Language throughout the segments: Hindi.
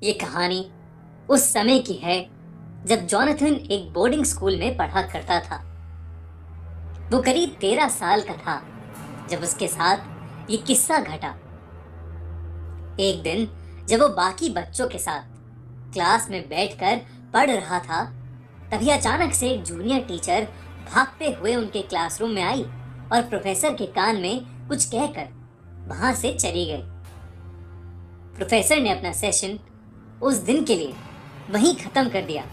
ये कहानी उस समय की है जब जॉनथन एक बोर्डिंग स्कूल में पढ़ा करता था। वो करीब 13 साल का था जब उसके साथ ये किस्सा घटा। एक दिन जब वो बाकी बच्चों के साथ क्लास में बैठकर पढ़ रहा था, तभी अचानक से एक जूनियर टीचर भागते हुए उनके क्लासरूम में आई और प्रोफेसर के कान में कुछ कहकर वहां से चली गई। प्रोफेसर ने अपना सेशन उस दिन के लिए वहीं खत्म कर दिया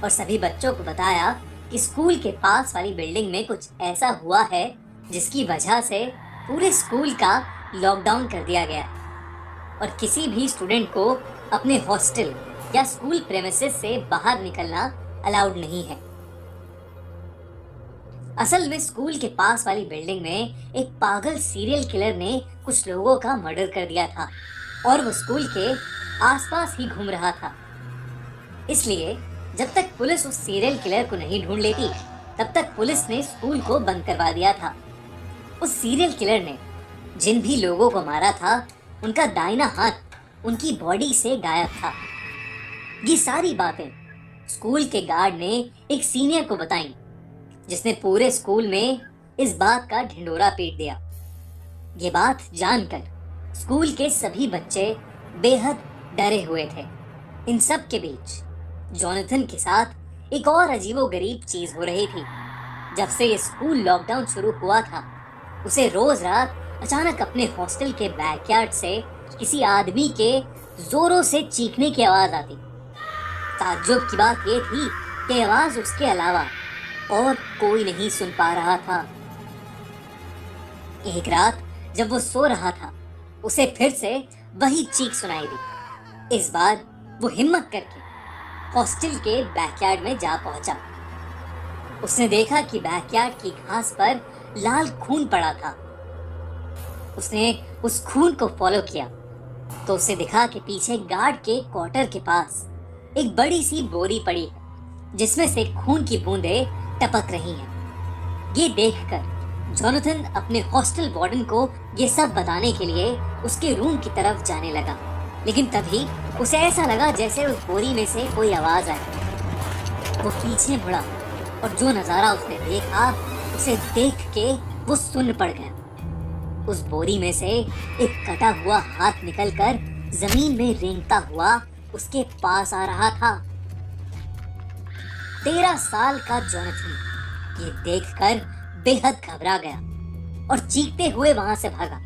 और सभी बच्चों को बताया कि स्कूल के पास वाली बिल्डिंग में कुछ ऐसा हुआ है जिसकी वजह से पूरे स्कूल का लॉकडाउन कर दिया गया है और किसी भी स्टूडेंट को अपने हॉस्टल या स्कूल प्रेमिसेस से बाहर निकलना अलाउड नहीं है। असल में स्कूल के पास वाली बिल्डिंग में एक पागल सीरियल किलर ने कुछ लोगों का मर्डर कर दिया था और वो स्कूल के आसपास ही घूम रहा था। इसलिए जब तक पुलिस उस सीरियल किलर को नहीं ढूंढ लेती, तब तक पुलिस ने स्कूल को बंद करवा दिया था। उस सीरियल किलर ने जिन भी लोगों को मारा था, उनका दाहिना हाथ उनकी बॉडी से गायब था। ये सारी बातें स्कूल के गार्ड ने एक सीनियर को बताई, जिसने पूरे स्कूल में इस बात का ढिंढोरा पीट दिया। ये बात जानकर स्कूल के सभी बच्चे बेहद डरे हुए थे। इन सब के बीच जॉनथन के साथ एक और अजीबोगरीब चीज हो रही थी। जब से ये स्कूल लॉकडाउन शुरू हुआ था, उसे रोज रात अचानक अपने हॉस्टल के बैकयार्ड से किसी आदमी के जोरों से चीखने की आवाज आती। ताज्जुब की बात यह थी कि आवाज उसके अलावा और कोई नहीं सुन पा रहा था। एक रात जब वो सो रहा था, उसे फिर से वही चीख सुनाई दी। इस बार वो हिम्मत करके हॉस्टल के बैकयार्ड में जा पहुंचा। उसने देखा कि बैकयार्ड की घास पर लाल खून पड़ा था। उसने उस खून को फॉलो किया तो उसे दिखा कि पीछे गार्ड के क्वार्टर के पास एक बड़ी सी बोरी पड़ी है, जिसमें से खून की बूंदें टपक रही हैं। ये देखकर जॉनथन अपने हॉस्टल वार्डन को ये सब बताने के लिए उसके रूम की तरफ जाने लगा, लेकिन तभी उसे ऐसा लगा जैसे उस बोरी में से कोई आवाज आई। वो पीछे मुड़ा और जो नजारा उसने देखा, उसे देख के वो सुन्न पड़ गया। उस बोरी में से एक कटा हुआ हाथ निकलकर जमीन में रेंगता हुआ उसके पास आ रहा था। 13 साल का जॉनथन ये देखकर बेहद घबरा गया और चीखते हुए वहां से भागा।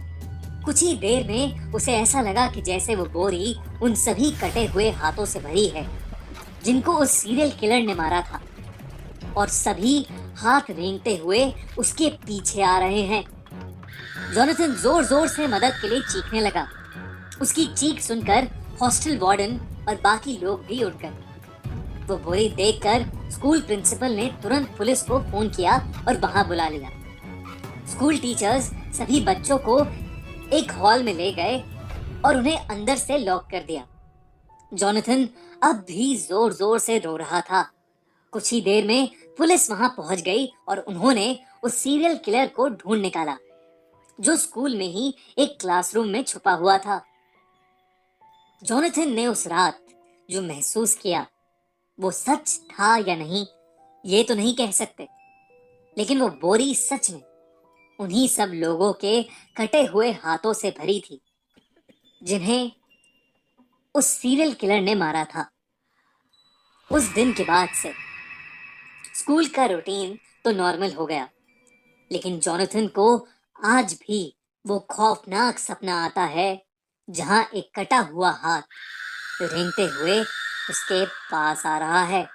कुछ ही देर में उसे ऐसा लगा कि जैसे वो बोरी उन सभी कटे हुए हाथों से भरी है जिनको उस सीरियल किलर ने मारा था, और सभी हाथ रेंगते हुए उसके पीछे आ रहे हैं। जॉनथन जोर जोर से मदद के लिए चीखने लगा। उसकी चीख सुनकर हॉस्टल वार्डन और बाकी लोग भी उठ गए। वो बोरी देखकर स्कूल प्रिंसिपल ने तुरंत पुलिस को फोन किया और वहां बुला लिया। स्कूल टीचर्स सभी बच्चों को एक हॉल में ले गए और उन्हें अंदर से लॉक कर दिया। जॉनथन अब भी जोर जोर से रो रहा था। कुछ ही देर में पुलिस वहां पहुंच गई और उन्होंने उस सीरियल किलर को ढूंढ निकाला, जो स्कूल में ही एक क्लासरूम में छुपा हुआ था। जॉनथन ने उस रात जो महसूस किया, वो सच था या नहीं, ये तो नहीं कह सकते, लेकिन वो बोरी सच में उन्हीं सब लोगों के कटे हुए हाथों से भरी थी जिन्हें उस सीरियल किलर ने मारा था। उस दिन के बाद से स्कूल का रूटीन तो नॉर्मल हो गया, लेकिन जॉनथन को आज भी वो खौफनाक सपना आता है जहां एक कटा हुआ हाथ रेंगते हुए उसके पास आ रहा है।